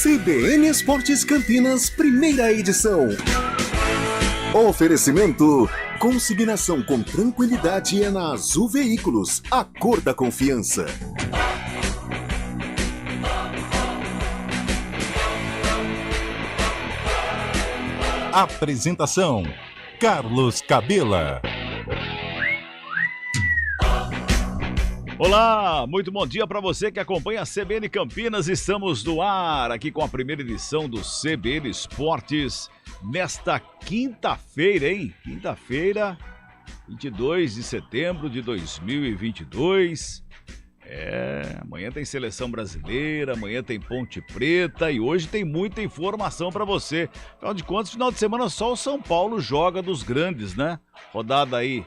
CBN Esportes Campinas, primeira edição. Oferecimento: consignação com tranquilidade é na Azul Veículos, a cor da confiança. Apresentação: Carlos Cabela. Olá, muito bom dia para você que acompanha a CBN Campinas. Estamos no ar aqui com a primeira edição do CBN Esportes nesta quinta-feira, hein? Quinta-feira, 22 de setembro de 2022. Amanhã tem Seleção Brasileira, amanhã tem Ponte Preta e hoje tem muita informação para você. Afinal de contas, final de semana só o São Paulo joga dos grandes, né? Rodada aí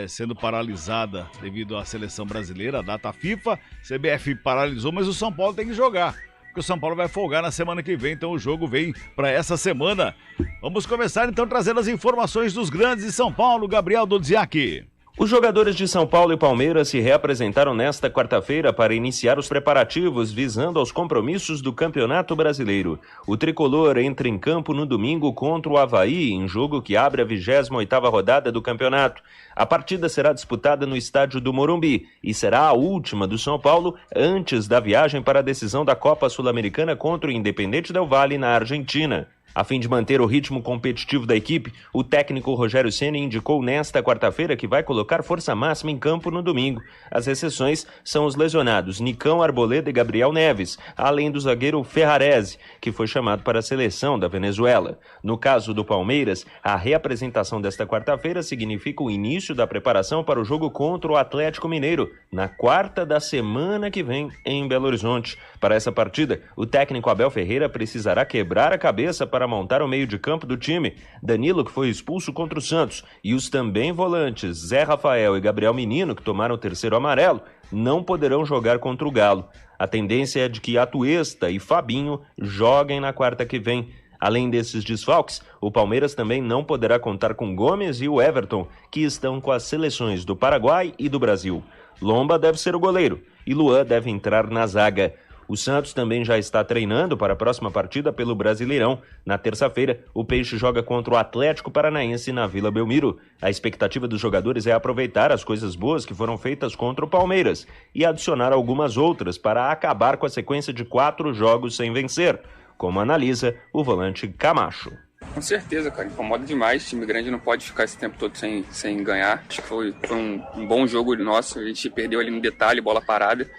sendo paralisada devido à Seleção Brasileira, a data FIFA. CBF paralisou, mas o São Paulo tem que jogar, porque o São Paulo vai folgar na semana que vem, então o jogo vem para essa semana. Vamos começar então trazendo as informações dos grandes de São Paulo. Gabriel Dodziak. Os jogadores de São Paulo e Palmeiras se reapresentaram nesta quarta-feira para iniciar os preparativos visando aos compromissos do Campeonato Brasileiro. O tricolor entra em campo no domingo contra o Avaí, em jogo que abre a 28ª rodada do campeonato. A partida será disputada no estádio do Morumbi e será a última do São Paulo antes da viagem para a decisão da Copa Sul-Americana contra o Independente Del Valle na Argentina. A fim de manter o ritmo competitivo da equipe, o técnico Rogério Ceni indicou nesta quarta-feira que vai colocar força máxima em campo no domingo. As exceções são os lesionados Nicão Arboleda e Gabriel Neves, além do zagueiro Ferrarese, que foi chamado para a seleção da Venezuela. No caso do Palmeiras, a reapresentação desta quarta-feira significa o início da preparação para o jogo contra o Atlético Mineiro, na quarta da semana que vem, em Belo Horizonte. Para essa partida, o técnico Abel Ferreira precisará quebrar a cabeça para montar o meio de campo do time. Danilo, que foi expulso contra o Santos, e os também volantes Zé Rafael e Gabriel Menino, que tomaram o terceiro amarelo, não poderão jogar contra o Galo. A tendência é de que Atuesta e Fabinho joguem na quarta que vem. Além desses desfalques, o Palmeiras também não poderá contar com Gomes e o Everton, que estão com as seleções do Paraguai e do Brasil. Lomba deve ser o goleiro e Luan deve entrar na zaga. O Santos também já está treinando para a próxima partida pelo Brasileirão. Na terça-feira, o Peixe joga contra o Atlético Paranaense na Vila Belmiro. A expectativa dos jogadores é aproveitar as coisas boas que foram feitas contra o Palmeiras e adicionar algumas outras para acabar com a sequência de 4 jogos sem vencer, como analisa o volante Camacho. Com certeza, cara, incomoda demais. O time grande não pode ficar esse tempo todo sem ganhar. Acho que foi um bom jogo nosso. A gente perdeu ali no detalhe, bola parada.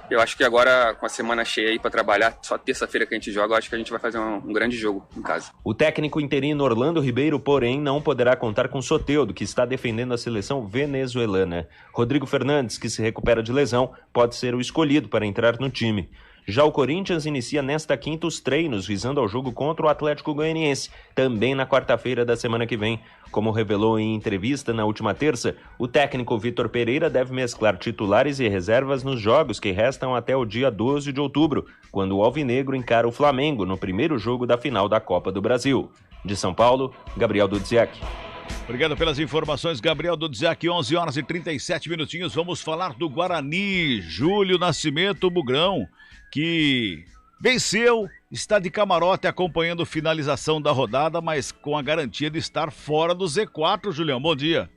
Eu acho que agora, com a semana cheia aí para trabalhar, só terça-feira que a gente joga, eu acho que a gente vai fazer um grande jogo em casa. O técnico interino Orlando Ribeiro, porém, não poderá contar com Soteldo, que está defendendo a seleção venezuelana. Rodrigo Fernandes, que se recupera de lesão, pode ser o escolhido para entrar no time. Já o Corinthians inicia nesta quinta os treinos visando ao jogo contra o Atlético Goianiense, também na quarta-feira da semana que vem. Como revelou em entrevista na última terça, o técnico Vitor Pereira deve mesclar titulares e reservas nos jogos que restam até o dia 12 de outubro, quando o Alvinegro encara o Flamengo no primeiro jogo da final da Copa do Brasil. De São Paulo, Gabriel Dodziak. Obrigado pelas informações, Gabriel Dodziak. 11 horas e 37 minutinhos. Vamos falar do Guarani. Júlio Nascimento Bugrão, que venceu, está de camarote acompanhando a finalização da rodada, mas com a garantia de estar fora do Z4, Julião. Bom dia.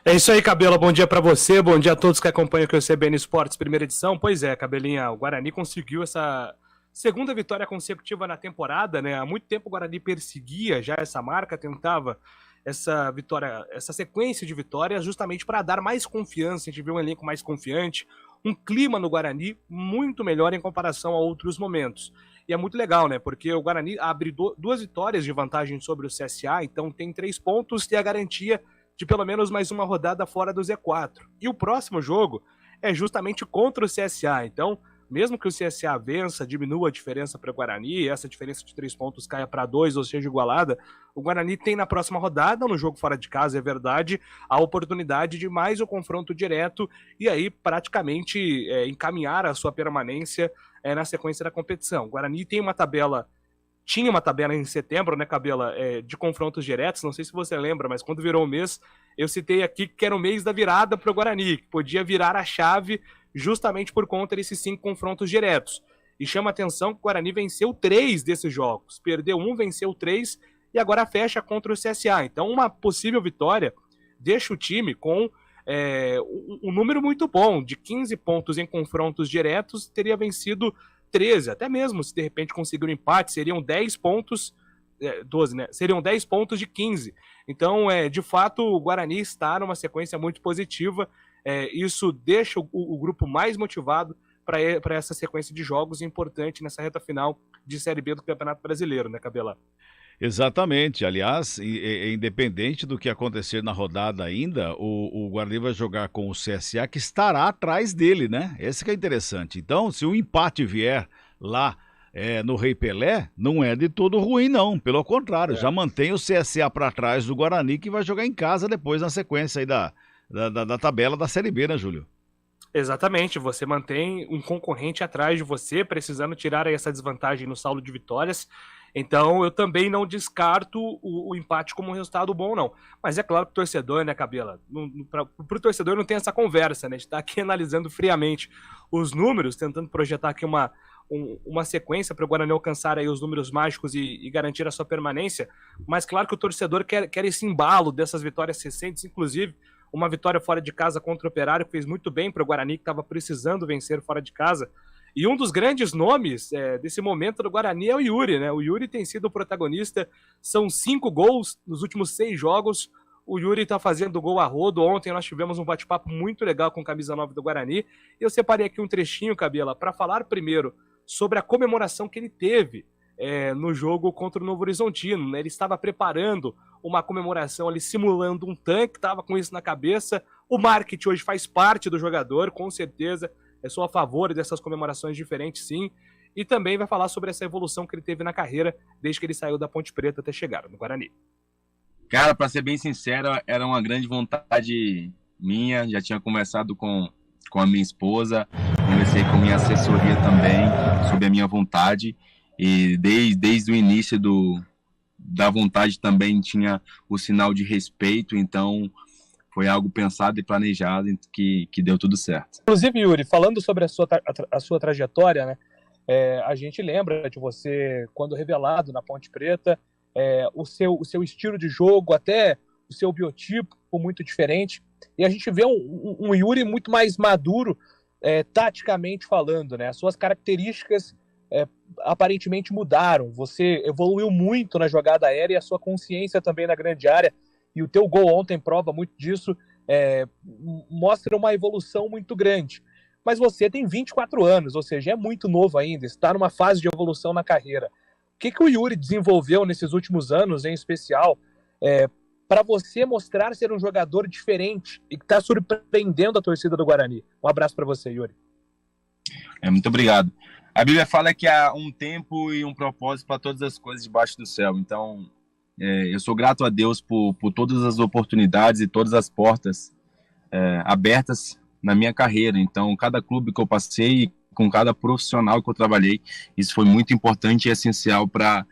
É isso aí, Cabela. Bom dia pra você, bom dia a todos que acompanham aqui o CBN Esportes, primeira edição. Pois é, Cabelinha, o Guarani conseguiu essa segunda vitória consecutiva na temporada, né? Há muito tempo o Guarani perseguia já essa marca, tentava essa vitória, essa sequência de vitórias justamente para dar mais confiança. A gente viu um elenco mais confiante, um clima no Guarani muito melhor em comparação a outros momentos. E é muito legal, né? Porque o Guarani abre 2 vitórias de vantagem sobre o CSA, então tem 3 pontos e a garantia de pelo menos mais uma rodada fora do Z4. E o próximo jogo é justamente contra o CSA, então mesmo que o CSA vença, diminua a diferença para o Guarani, essa diferença de 3 pontos caia para 2, ou seja, igualada, o Guarani tem na próxima rodada, no jogo fora de casa, é verdade, a oportunidade de mais um confronto direto e aí praticamente encaminhar a sua permanência na sequência da competição. O Guarani tem uma tabela tinha uma tabela em setembro, né, Cabela, de confrontos diretos, não sei se você lembra, mas quando virou o mês, eu citei aqui que era o mês da virada para o Guarani, que podia virar a chave justamente por conta desses 5 confrontos diretos. E chama a atenção que o Guarani venceu 3 desses jogos. Perdeu 1, venceu 3 e agora fecha contra o CSA. Então, uma possível vitória deixa o time com um número muito bom. De 15 pontos em confrontos diretos, teria vencido 13. Até mesmo se de repente conseguir um empate, seriam 10 pontos... 12, né? Seriam 10 pontos de 15. Então, de fato, o Guarani está numa sequência muito positiva. Isso deixa o grupo mais motivado para essa sequência de jogos importante nessa reta final de Série B do Campeonato Brasileiro, né, Cabela? Exatamente. Aliás, independente do que acontecer na rodada ainda, o Guarani vai jogar com o CSA, que estará atrás dele, né? Esse que é interessante. Então, se o empate vier lá no Rei Pelé, não é de todo ruim, não. Pelo contrário, já mantém o CSA para trás do Guarani, que vai jogar em casa depois na sequência aí da tabela da Série B, né, Júlio? Exatamente, você mantém um concorrente atrás de você, precisando tirar aí essa desvantagem no saldo de vitórias. Então, eu também não descarto o empate como um resultado bom, não. Mas é claro que o torcedor, né, Cabela? Para o torcedor não tem essa conversa, né? A gente está aqui analisando friamente os números, tentando projetar aqui uma sequência para o Guarani alcançar aí os números mágicos e garantir a sua permanência. Mas claro que o torcedor quer esse embalo dessas vitórias recentes, inclusive uma vitória fora de casa contra o Operário, que fez muito bem para o Guarani, que estava precisando vencer fora de casa. E um dos grandes nomes desse momento do Guarani é o Yuri, né? O Yuri tem sido o protagonista, são 5 gols nos últimos 6 jogos. O Yuri está fazendo gol a rodo. Ontem nós tivemos um bate-papo muito legal com a camisa 9 do Guarani. E eu separei aqui um trechinho, Cabela, para falar primeiro sobre a comemoração que ele teve no jogo contra o Novo Horizontino, né? Ele estava preparando uma comemoração ali, simulando um tanque, estava com isso na cabeça. O marketing hoje faz parte do jogador, com certeza. Eu sou a favor dessas comemorações diferentes, sim. E também vai falar sobre essa evolução que ele teve na carreira, desde que ele saiu da Ponte Preta até chegar no Guarani. Cara, para ser bem sincero, era uma grande vontade minha. Já tinha conversado com a minha esposa, conversei com a minha assessoria também sobre a minha vontade. E desde o início da vontade também tinha o sinal de respeito, então foi algo pensado e planejado que deu tudo certo. Inclusive, Yuri, falando sobre a sua trajetória, né, a gente lembra de você, quando revelado na Ponte Preta, o seu estilo de jogo, até o seu biotipo muito diferente, e a gente vê um Yuri muito mais maduro, taticamente falando, né? As suas características aparentemente mudaram, você evoluiu muito na jogada aérea e a sua consciência também na grande área, e o teu gol ontem prova muito disso, mostra uma evolução muito grande. Mas você tem 24 anos, ou seja, é muito novo ainda, está numa fase de evolução na carreira. O que o Yuri desenvolveu nesses últimos anos, em especial, para você mostrar ser um jogador diferente e que está surpreendendo a torcida do Guarani? Um abraço para você, Yuri. Muito obrigado. A Bíblia fala que há um tempo e um propósito para todas as coisas debaixo do céu. Então, eu sou grato a Deus por todas as oportunidades e todas as portas abertas na minha carreira. Então, cada clube que eu passei, com cada profissional que eu trabalhei, isso foi muito importante e essencial para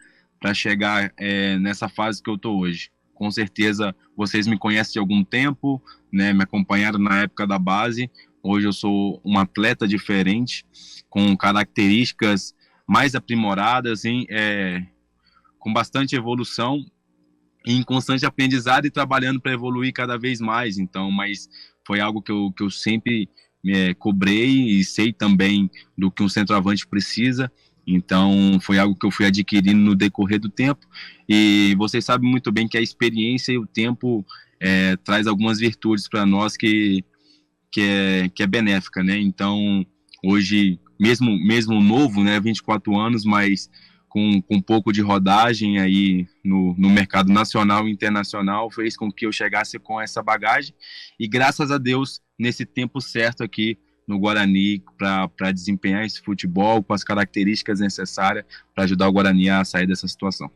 chegar nessa fase que eu estou hoje. Com certeza, vocês me conhecem há algum tempo, né, me acompanharam na época da base. Hoje eu sou um atleta diferente, com características mais aprimoradas, com bastante evolução, em constante aprendizado e trabalhando para evoluir cada vez mais. Então, mas foi algo que eu sempre cobrei e sei também do que um centroavante precisa. Então, foi algo que eu fui adquirindo no decorrer do tempo. E vocês sabem muito bem que a experiência e o tempo traz algumas virtudes para nós que é benéfica, né? Então, hoje, mesmo novo, né, 24 anos, mas com um pouco de rodagem aí no mercado nacional e internacional, fez com que eu chegasse com essa bagagem. E graças a Deus, nesse tempo certo aqui no Guarani, para desempenhar esse futebol com as características necessárias para ajudar o Guarani a sair dessa situação.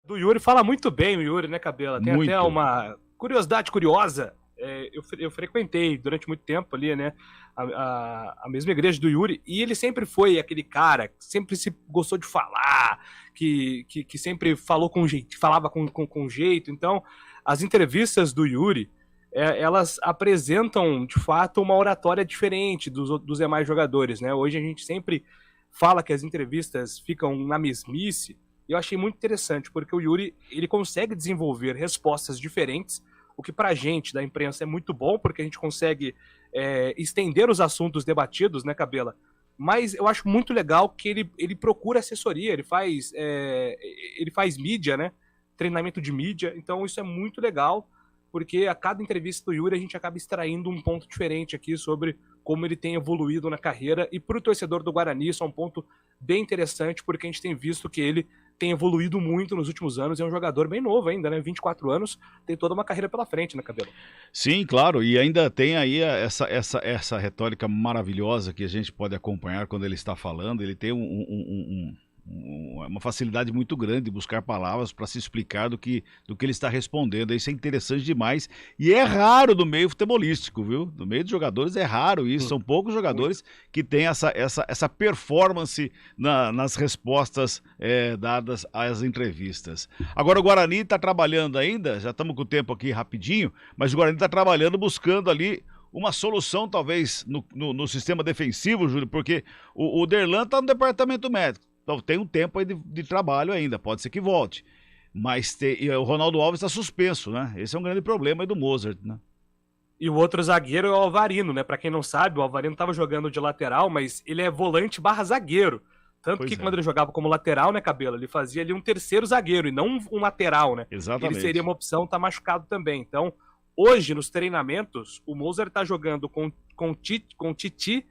Do Yuri, fala muito bem o Yuri, né, Cabela? Tem muito. Até uma curiosidade curiosa. Eu frequentei durante muito tempo ali, né, a mesma igreja do Yuri, e ele sempre foi aquele cara que sempre se gostou de falar, que sempre falou com jeito, falava com jeito. Então, as entrevistas do Yuri, elas apresentam, de fato, uma oratória diferente dos demais jogadores, né? Hoje a gente sempre fala que as entrevistas ficam na mesmice, e eu achei muito interessante, porque o Yuri, ele consegue desenvolver respostas diferentes, o que pra gente, da imprensa, é muito bom, porque a gente consegue estender os assuntos debatidos, né, Cabela? Mas eu acho muito legal que ele procura assessoria, ele faz mídia, né? Treinamento de mídia, então isso é muito legal, porque a cada entrevista do Yuri a gente acaba extraindo um ponto diferente aqui sobre como ele tem evoluído na carreira, e para o torcedor do Guarani isso é um ponto bem interessante, porque a gente tem visto que ele tem evoluído muito nos últimos anos, é um jogador bem novo ainda, né? 24 anos, tem toda uma carreira pela frente, né, Cabelo? Sim, claro, e ainda tem aí essa retórica maravilhosa que a gente pode acompanhar quando ele está falando. Ele tem uma facilidade muito grande de buscar palavras para se explicar do que ele está respondendo. Isso é interessante demais, e é raro no meio futebolístico, viu? No meio de jogadores é raro isso, são poucos jogadores que têm essa performance nas respostas dadas às entrevistas. Agora o Guarani está trabalhando ainda, já estamos com o tempo aqui rapidinho, mas o Guarani está trabalhando, buscando ali uma solução talvez no sistema defensivo, Júlio, porque o Derlan está no departamento médico. Então tem um tempo aí de trabalho ainda, pode ser que volte. Mas o Ronaldo Alves está suspenso, né? Esse é um grande problema aí do Mozart, né? E o outro zagueiro é o Alvarino, né? Pra quem não sabe, o Alvarino estava jogando de lateral, mas ele é volante / zagueiro. Tanto que quando ele jogava como lateral, né, Cabelo, ele fazia ali um terceiro zagueiro e não um lateral, né? Exatamente. Ele seria uma opção, tá machucado também. Então, hoje, nos treinamentos, o Mozart tá jogando com Titi,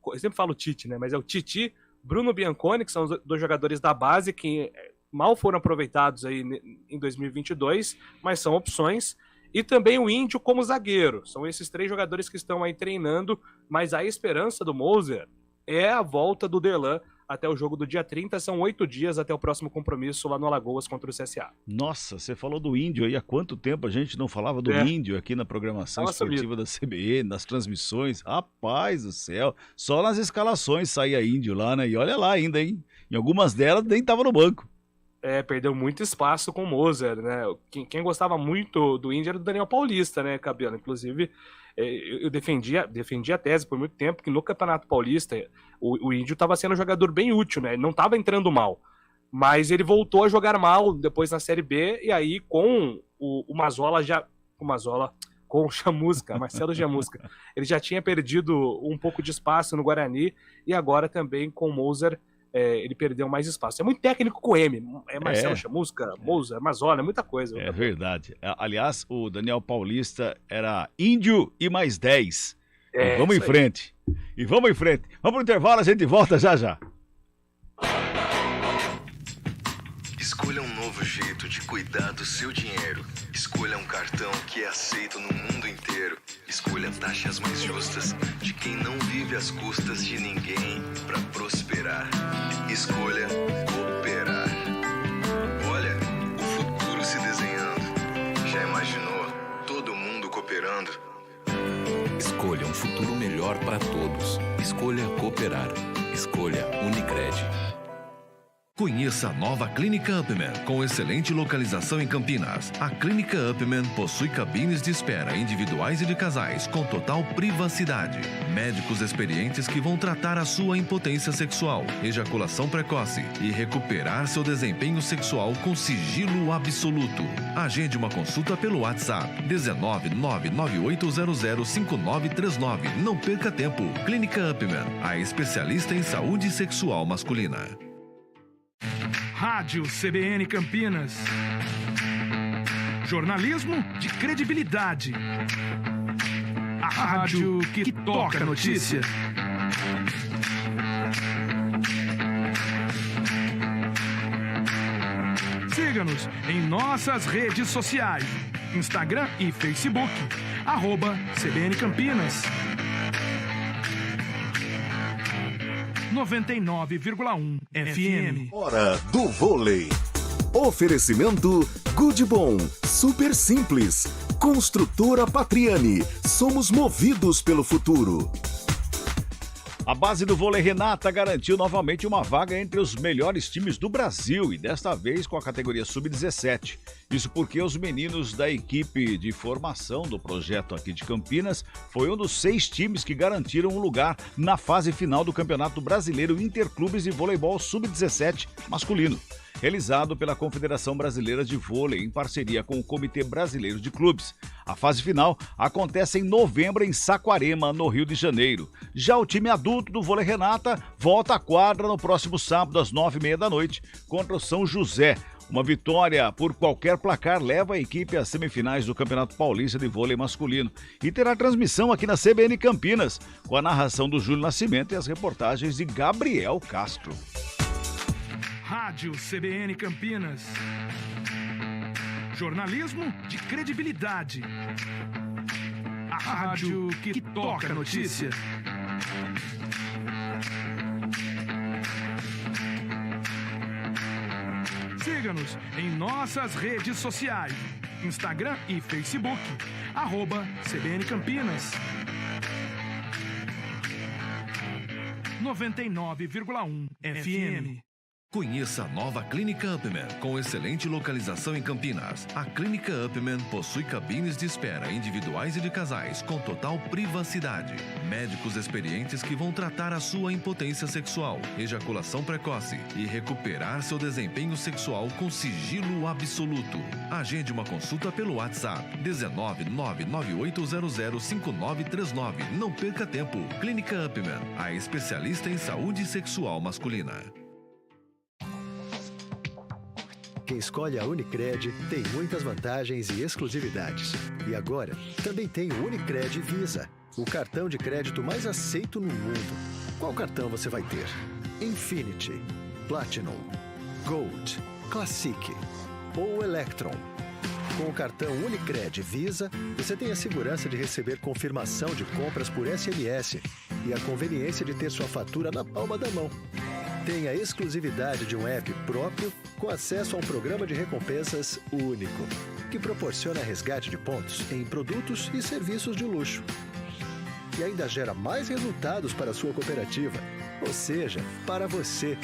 eu sempre falo Tite, né? Mas é o Titi, Bruno Bianconi, que são os dois jogadores da base que mal foram aproveitados aí em 2022, mas são opções. E também o Índio como zagueiro. São esses 3 jogadores que estão aí treinando, mas a esperança do Moser é a volta do Derlan até o jogo do dia 30. São 8 dias até o próximo compromisso lá no Alagoas contra o CSA. Nossa, você falou do Índio aí. Há quanto tempo a gente não falava do Índio aqui na programação esportiva da CBN, nas transmissões? Rapaz do céu, só nas escalações saía Índio lá, né? E olha lá ainda, hein? Em algumas delas nem tava no banco. Perdeu muito espaço com o Moser, né? Quem gostava muito do Índio era do Daniel Paulista, né, Cabelo? Inclusive, eu defendi a tese por muito tempo que no Campeonato Paulista o Índio estava sendo um jogador bem útil, né? Ele não estava entrando mal, mas ele voltou a jogar mal depois na Série B, e aí com o Mazola com o Chamusca, Marcelo Chamusca, ele já tinha perdido um pouco de espaço no Guarani, e agora também com o Moser ele perdeu mais espaço. É muito técnico com M. Marcelo Chamusca, Moser, Mazola, é muita coisa. É verdade. Aliás, o Daniel Paulista era Índio e mais 10. E vamos em frente. Vamos pro intervalo, a gente volta já já. Escolha um novo jeito de cuidar do seu dinheiro. Escolha um cartão que é aceito no mundo inteiro. Escolha taxas mais justas de quem não vive às custas de ninguém para prosperar. Escolha cooperar. Olha, o futuro se desenhando. Já imaginou todo mundo cooperando? Escolha um futuro melhor para todos. Escolha cooperar. Escolha Unicred. Conheça a nova Clínica Upman, com excelente localização em Campinas. A Clínica Upman possui cabines de espera individuais e de casais, com total privacidade. Médicos experientes que vão tratar a sua impotência sexual, ejaculação precoce e recuperar seu desempenho sexual com sigilo absoluto. Agende uma consulta pelo WhatsApp 19998005939. Não perca tempo. Clínica Upman, a especialista em saúde sexual masculina. Rádio CBN Campinas. Jornalismo de credibilidade. A rádio que toca a notícia. Siga-nos em nossas redes sociais. Instagram e Facebook. @CBN Campinas. 99,1 FM. Hora do vôlei. Oferecimento Good Bom, super simples. Construtora Patriani, somos movidos pelo futuro. A base do vôlei Renata garantiu novamente uma vaga entre os melhores times do Brasil e desta vez com a categoria Sub-17. Isso porque os meninos da equipe de formação do projeto aqui de Campinas foi um dos 6 times que garantiram um lugar na fase final do Campeonato Brasileiro Interclubes de Voleibol Sub-17 masculino, realizado pela Confederação Brasileira de Vôlei em parceria com o Comitê Brasileiro de Clubes. A fase final acontece em novembro em Saquarema, no Rio de Janeiro. Já o time adulto do vôlei Renata volta à quadra no próximo sábado às 9h30 da noite contra o São José. Uma vitória por qualquer placar leva a equipe às semifinais do Campeonato Paulista de Vôlei Masculino e terá transmissão aqui na CBN Campinas, com a narração do Júlio Nascimento e as reportagens de Gabriel Castro. Rádio CBN Campinas. Jornalismo de credibilidade. A rádio que toca a notícia. Siga-nos em nossas redes sociais, Instagram e Facebook, @CBN Campinas. 99,1 FM. Conheça a nova Clínica Upman, com excelente localização em Campinas. A Clínica Upman possui cabines de espera individuais e de casais, com total privacidade. Médicos experientes que vão tratar a sua impotência sexual, ejaculação precoce e recuperar seu desempenho sexual com sigilo absoluto. Agende uma consulta pelo WhatsApp 19998005939. Não perca tempo. Clínica Upman, a especialista em saúde sexual masculina. Quem escolhe a Unicred tem muitas vantagens e exclusividades. E agora, também tem o Unicred Visa, o cartão de crédito mais aceito no mundo. Qual cartão você vai ter? Infinity, Platinum, Gold, Classic ou Electron? Com o cartão Unicred Visa, você tem a segurança de receber confirmação de compras por SMS e a conveniência de ter sua fatura na palma da mão. Tem a exclusividade de um app próprio com acesso a um programa de recompensas único, que proporciona resgate de pontos em produtos e serviços de luxo. E ainda gera mais resultados para a sua cooperativa, ou seja, para você.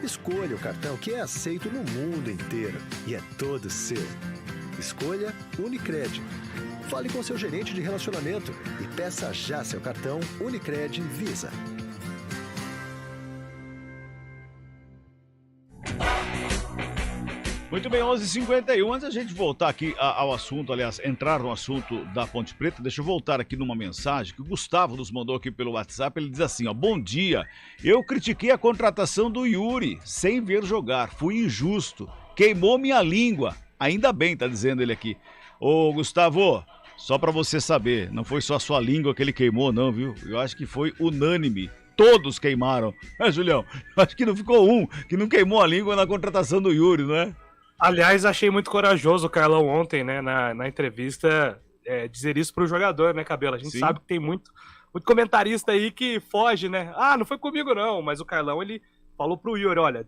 Escolha o cartão que é aceito no mundo inteiro e é todo seu. Escolha Unicred. Fale com seu gerente de relacionamento e peça já seu cartão Unicred Visa. Muito bem, 11h51. Antes da gente voltar aqui ao assunto, aliás, entrar no assunto da Ponte Preta, deixa eu voltar aqui numa mensagem que o Gustavo nos mandou aqui pelo WhatsApp. Ele diz assim, ó: bom dia, eu critiquei a contratação do Yuri sem ver jogar, fui injusto, queimou minha língua. Ainda bem, tá dizendo ele aqui. Ô, Gustavo, só pra você saber, não foi só a sua língua que ele queimou, não, viu? Eu acho que foi unânime. Todos queimaram. Julião? Eu acho que não ficou um que não queimou a língua na contratação do Yuri, não é? Aliás, achei muito corajoso o Carlão ontem, né, na entrevista, dizer isso pro jogador, né, Cabelo? A gente Sim. sabe que tem muito comentarista aí que foge, né? Ah, não foi comigo não, mas o Carlão, ele falou pro Yuri, olha,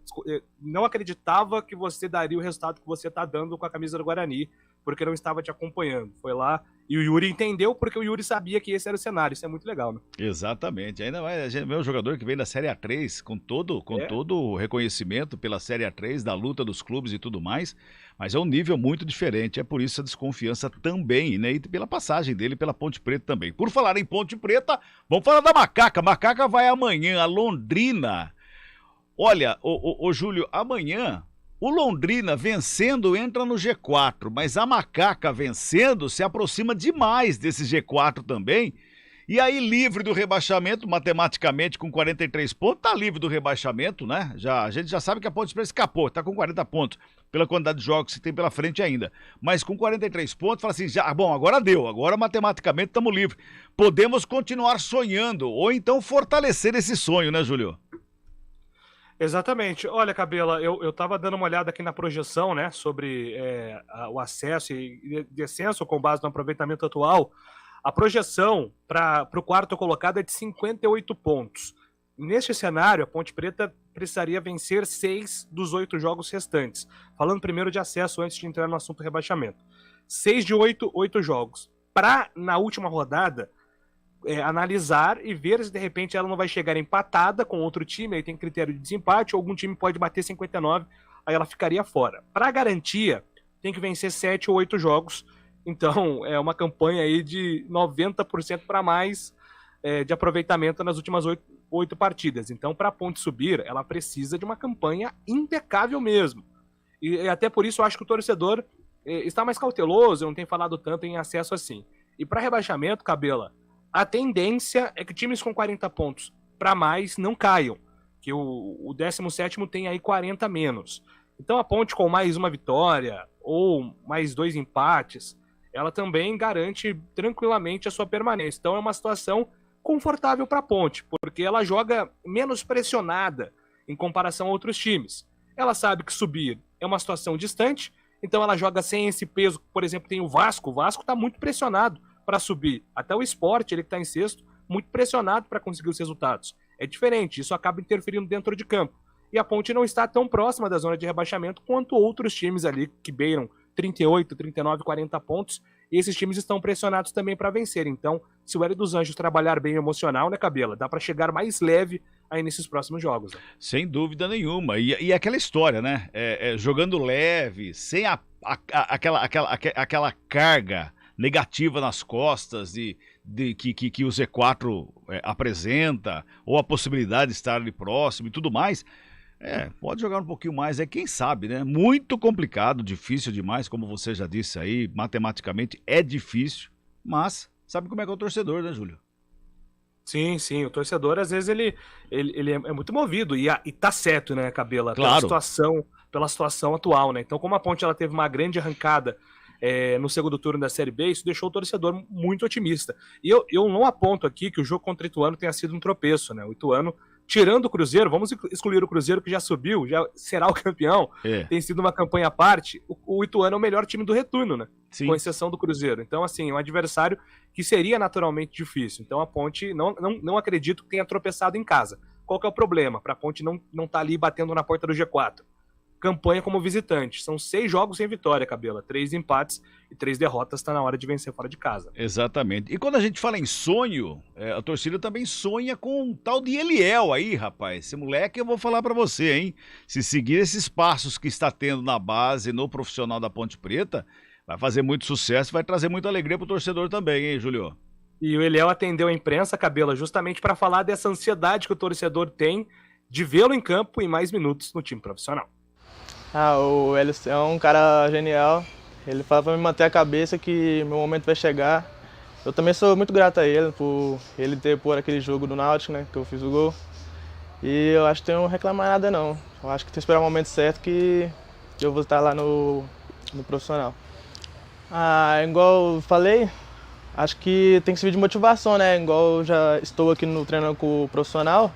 não acreditava que você daria o resultado que você tá dando com a camisa do Guarani, porque não estava te acompanhando. Foi lá e o Yuri entendeu, porque o Yuri sabia que esse era o cenário. Isso é muito legal, né? Exatamente. Ainda mais, meu jogador que vem da Série A3, com todo o reconhecimento pela Série A3, da luta dos clubes e tudo mais, mas é um nível muito diferente. É por isso a desconfiança também, né? E pela passagem dele pela Ponte Preta também. Por falar em Ponte Preta, vamos falar da Macaca. Macaca vai amanhã a Londrina. Olha, ô Júlio, amanhã o Londrina vencendo entra no G4, mas a Macaca vencendo se aproxima demais desse G4 também. E aí livre do rebaixamento, matematicamente com 43 pontos, tá livre do rebaixamento, né? A gente já sabe que a Ponte Preta escapou, tá com 40 pontos, pela quantidade de jogos que tem pela frente ainda. Mas com 43 pontos, fala assim, bom, agora deu, agora matematicamente estamos livres. Podemos continuar sonhando, ou então fortalecer esse sonho, né, Júlio? Exatamente. Olha, Cabela, eu tava dando uma olhada aqui na projeção, né, sobre o acesso e descenso com base no aproveitamento atual. A projeção para o quarto colocado é de 58 pontos. Neste cenário, a Ponte Preta precisaria vencer 6 dos 8 jogos restantes. Falando primeiro de acesso, antes de entrar no assunto rebaixamento. 6 de 8 jogos. Na última rodada, analisar e ver se de repente ela não vai chegar empatada com outro time, aí tem critério de desempate, ou algum time pode bater 59, aí ela ficaria fora. Para garantia, tem que vencer 7 ou 8 jogos, então é uma campanha aí de 90% para mais de aproveitamento nas últimas 8 partidas. Então, para a Ponte subir, ela precisa de uma campanha impecável mesmo. E até por isso eu acho que o torcedor está mais cauteloso, não tem falado tanto em acesso assim. E para rebaixamento, Cabela, a tendência é que times com 40 pontos para mais não caiam, que o 17º tem aí 40 menos. Então a Ponte com mais uma vitória ou mais 2 empates, ela também garante tranquilamente a sua permanência. Então é uma situação confortável para a Ponte, porque ela joga menos pressionada em comparação a outros times. Ela sabe que subir é uma situação distante, então ela joga sem esse peso. Por exemplo, tem o Vasco está muito pressionado para subir. Até o Sport, ele que está em sexto, muito pressionado para conseguir os resultados. É diferente, isso acaba interferindo dentro de campo. E a Ponte não está tão próxima da zona de rebaixamento quanto outros times ali que beiram 38, 39, 40 pontos. E esses times estão pressionados também para vencer. Então, se o Hélio dos Anjos trabalhar bem o emocional, né, Cabela? Dá para chegar mais leve aí nesses próximos jogos. Né? Sem dúvida nenhuma. E aquela história, né? Jogando leve, sem aquela carga negativa nas costas que o Z4 apresenta, ou a possibilidade de estar ali próximo e tudo mais. Pode jogar um pouquinho mais, quem sabe, né? Muito complicado, difícil demais, como você já disse aí, matematicamente é difícil, mas sabe como é que é o torcedor, né, Júlio? Sim, o torcedor às vezes ele é muito movido e tá certo, né, Cabela? Claro. Pela situação atual, né? Então, como a Ponte ela teve uma grande arrancada no segundo turno da Série B, isso deixou o torcedor muito otimista. E eu não aponto aqui que o jogo contra o Ituano tenha sido um tropeço, né? O Ituano, tirando o Cruzeiro, vamos excluir o Cruzeiro que já subiu, já será o campeão, tem sido uma campanha à parte, o Ituano é o melhor time do retorno, né? Sim. Com exceção do Cruzeiro. Então, assim, é um adversário que seria naturalmente difícil. Então, a Ponte, não acredito que tenha tropeçado em casa. Qual que é o problema? Para a Ponte não tá ali batendo na porta do G4. Campanha como visitante. São 6 jogos sem vitória, Cabela. 3 empates e 3 derrotas. Está na hora de vencer fora de casa. Exatamente. E quando a gente fala em sonho, a torcida também sonha com um tal de Eliel aí, rapaz. Esse moleque, eu vou falar pra você, hein? Se seguir esses passos que está tendo na base, no profissional da Ponte Preta, vai fazer muito sucesso, vai trazer muita alegria pro torcedor também, hein, Júlio? E o Eliel atendeu a imprensa, Cabela, justamente para falar dessa ansiedade que o torcedor tem de vê-lo em campo em mais minutos no time profissional. O Hélio é um cara genial, ele fala para me manter a cabeça que meu momento vai chegar. Eu também sou muito grato a ele por ele ter por aquele jogo do Náutico, né, que eu fiz o gol. E eu acho que não tenho reclamar nada não, eu acho que tem que esperar o momento certo que eu vou estar lá no profissional. Igual eu falei, acho que tem que servir de motivação, né, igual eu já estou aqui no treinando com o profissional.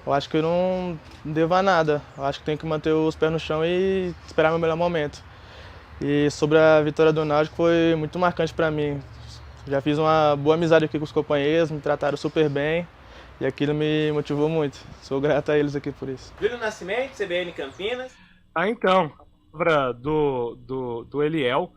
Eu acho que eu não devo a nada. Eu acho que tenho que manter os pés no chão e esperar meu melhor momento. E sobre a vitória do Náutico, foi muito marcante para mim. Já fiz uma boa amizade aqui com os companheiros, me trataram super bem e aquilo me motivou muito. Sou grato a eles aqui por isso. Júlio Nascimento, CBN Campinas. Então, a palavra do Eliel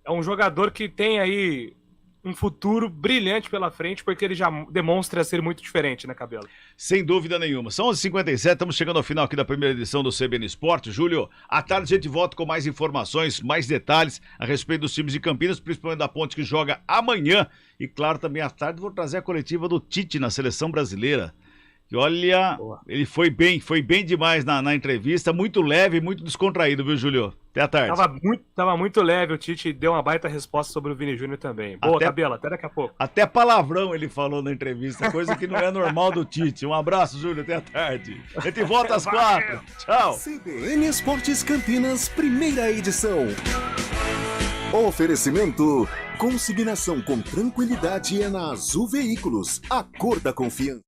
é um jogador que tem aí um futuro brilhante pela frente, porque ele já demonstra ser muito diferente, né, Cabelo? Sem dúvida nenhuma. São 11h57, estamos chegando ao final aqui da primeira edição do CBN Esporte. Júlio, à tarde a gente volta com mais informações, mais detalhes a respeito dos times de Campinas, principalmente da Ponte que joga amanhã. E claro, também à tarde vou trazer a coletiva do Tite na Seleção Brasileira. E olha, boa. Ele foi bem demais na entrevista, muito leve, muito descontraído, viu, Júlio? Até a tarde. Tava muito leve, o Tite deu uma baita resposta sobre o Vini Júnior também. Boa, Cabela, até daqui a pouco. Até palavrão ele falou na entrevista, coisa que não é normal do Tite. Um abraço, Júlio, até a tarde. A gente volta às 4. Tchau. CBN Esportes Campinas, primeira edição. Oferecimento: consignação com tranquilidade é na Azul Veículos, a cor da confiança.